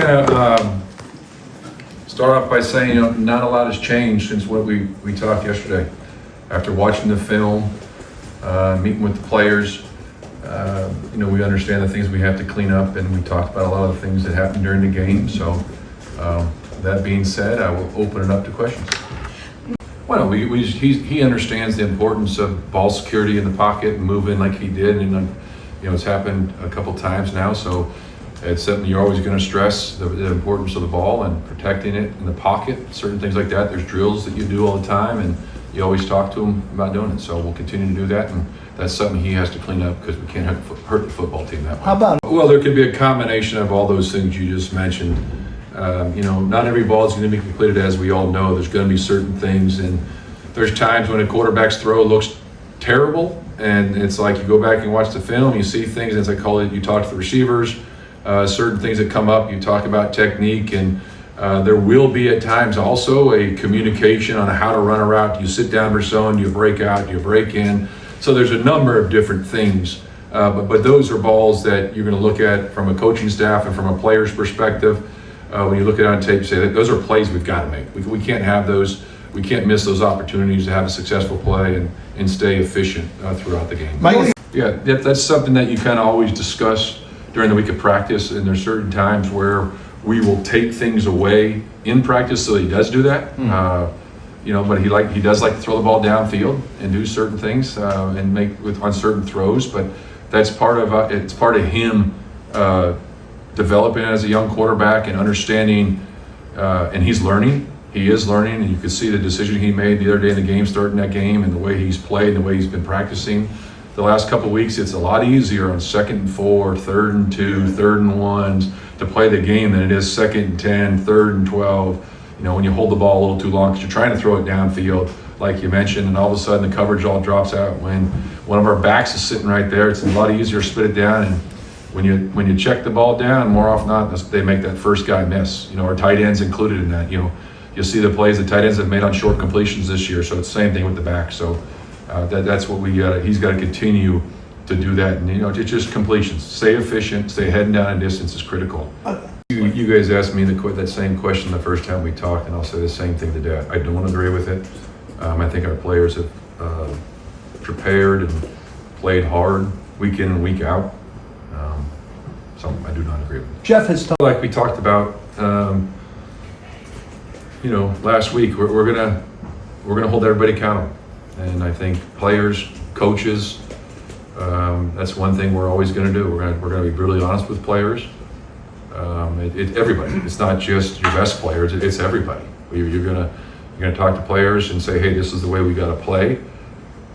kind of start off by saying, not a lot has changed since what we talked yesterday. After watching the film, meeting with the players, we understand the things we have to clean up, and we talked about a lot of the things that happened during the game. So that being said, I will open it up to questions. Well, he understands the importance of ball security in the pocket and moving like he did, and it's happened a couple times now. So it's something you're always going to stress, the importance of the ball and protecting it in the pocket, certain things like that. There's drills that you do all the time, and you always talk to him about doing it. So we'll continue to do that, and that's something he has to clean up because we can't hurt the football team that way. How about? Well, there could be a combination of all those things you just mentioned. Not every ball is going to be completed, as we all know. There's going to be certain things, and there's times when a quarterback's throw looks terrible, and it's like you go back and watch the film, you see things, as I call it, you talk to the receivers, certain things that come up, you talk about technique, and there will be at times also a communication on how to run a route. Do you sit down for someone? Do you break out? Do you break in? So there's a number of different things, but those are balls that you're going to look at from a coaching staff and from a player's perspective. When you look at it on tape, you say that those are plays we've got to make. We can't have those. We can't miss those opportunities to have a successful play and stay efficient throughout the game. Yeah, that's something that you kind of always discuss during the week of practice, and there's certain times where we will take things away in practice, so he does do that. But he does like to throw the ball downfield and do certain things and make on certain throws. But that's part of him developing as a young quarterback and understanding, and he's learning. He is learning, and you could see the decision he made the other day in the game, starting that game, and the way he's played and the way he's been practicing. The last couple of weeks, it's a lot easier on 2nd and 4, 3rd and 2, 3rd and 1s to play the game than it is 2nd and 10, 3rd and 12. When you hold the ball a little too long because you're trying to throw it downfield, like you mentioned, and all of a sudden the coverage all drops out. When one of our backs is sitting right there, it's a lot easier to spit it down. And when you check the ball down, more often than not, they make that first guy miss. Our tight ends included in that. You'll see the plays the tight ends have made on short completions this year. So it's the same thing with the back. So that's what he's got to continue to do that. And it's just completions. Stay efficient, stay heading down a distance is critical. You guys asked me that same question the first time we talked, and I'll say the same thing today. I don't agree with it. I think our players have prepared and played hard week in and week out. So I do not agree with it. Jeff has talked. Like we talked about, last week, we're gonna hold everybody accountable, and I think players, coaches, that's one thing we're always gonna do. We're gonna be brutally honest with players. Everybody. It's not just your best players. It's everybody. You're gonna talk to players and say, hey, this is the way we got to play.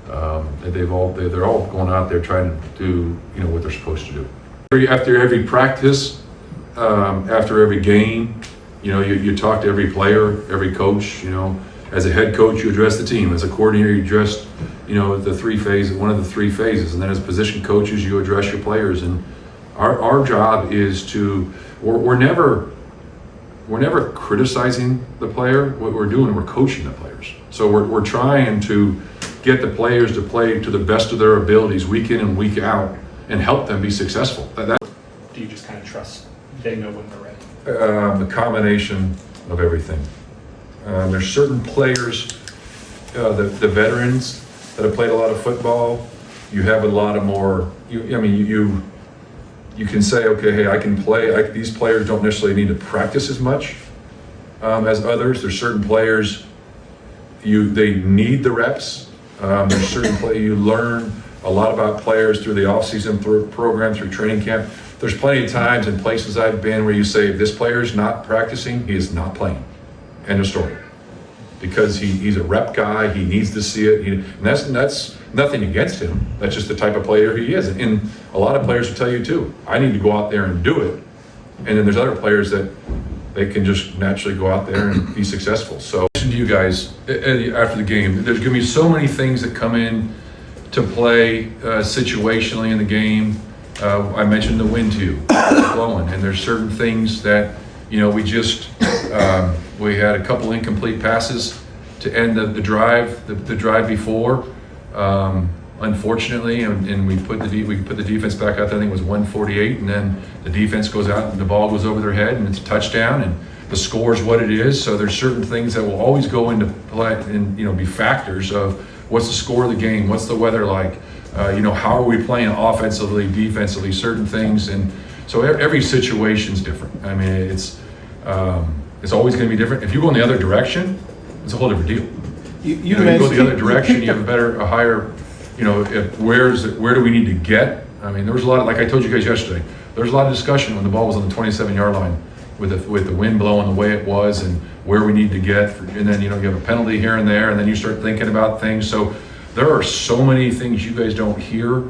They're all going out there trying to do what they're supposed to do. After every practice, after every game, you talk to every player, every coach. As a head coach, you address the team. As a coordinator, you address one of the three phases, and then as position coaches, you address your players. And our job is to. We're never criticizing the player. What we're doing, we're coaching the players. So we're trying to get the players to play to the best of their abilities week in and week out and help them be successful. Do you just kind of trust they know when they're ready? The combination of everything. There's certain players, the veterans that have played a lot of football, you have a lot of more, you can say, okay, hey, I can play. These players don't necessarily need to practice as much as others. There's certain players, they need the reps. There's certain play you learn a lot about players through the offseason program, through training camp. There's plenty of times and places I've been where you say, if this player's not practicing, he is not playing. End of story. Because he's a rep guy, he needs to see it, and that's nothing against him. That's just the type of player he is. And a lot of players will tell you too, I need to go out there and do it. And then there's other players that they can just naturally go out there and be successful. So to you guys after the game, there's going to be so many things that come in to play situationally in the game. I mentioned the wind too, blowing, and there's certain things that we just we had a couple incomplete passes to end the drive before. unfortunately, and we put the defense back out there. I think it was 148, and then the defense goes out and the ball goes over their head and it's a touchdown, and the score is what it is. So there's certain things that will always go into play and be factors of what's the score of the game, what's the weather like, how are we playing offensively, defensively, certain things, and so every situation's different. I mean, it's always going to be different. If you go in the other direction, it's a whole different deal. You go the other direction, you have a higher, where do we need to get? I mean, there was a lot of, like I told you guys yesterday, there was a lot of discussion when the ball was on the 27-yard line with the wind blowing the way it was and where we need to get, and then you have a penalty here and there, and then you start thinking about things. So there are so many things you guys don't hear,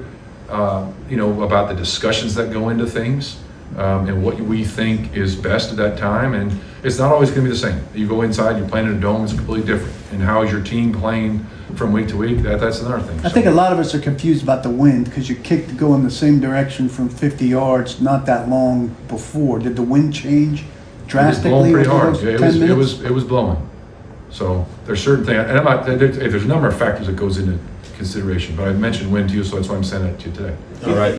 about the discussions that go into things, and what we think is best at that time, and it's not always going to be the same. You go inside, you're playing in a dome, it's completely different. And how is your team playing from week to week? That's another thing. I think a lot of us are confused about the wind because you kicked go in the same direction from 50 yards not that long before. Did the wind change drastically? It was blowing pretty hard. Over those 10 minutes? It was blowing. So there's certain things, and there's a number of factors that goes into consideration. But I mentioned wind to you, so that's why I'm sending it to you today. All right.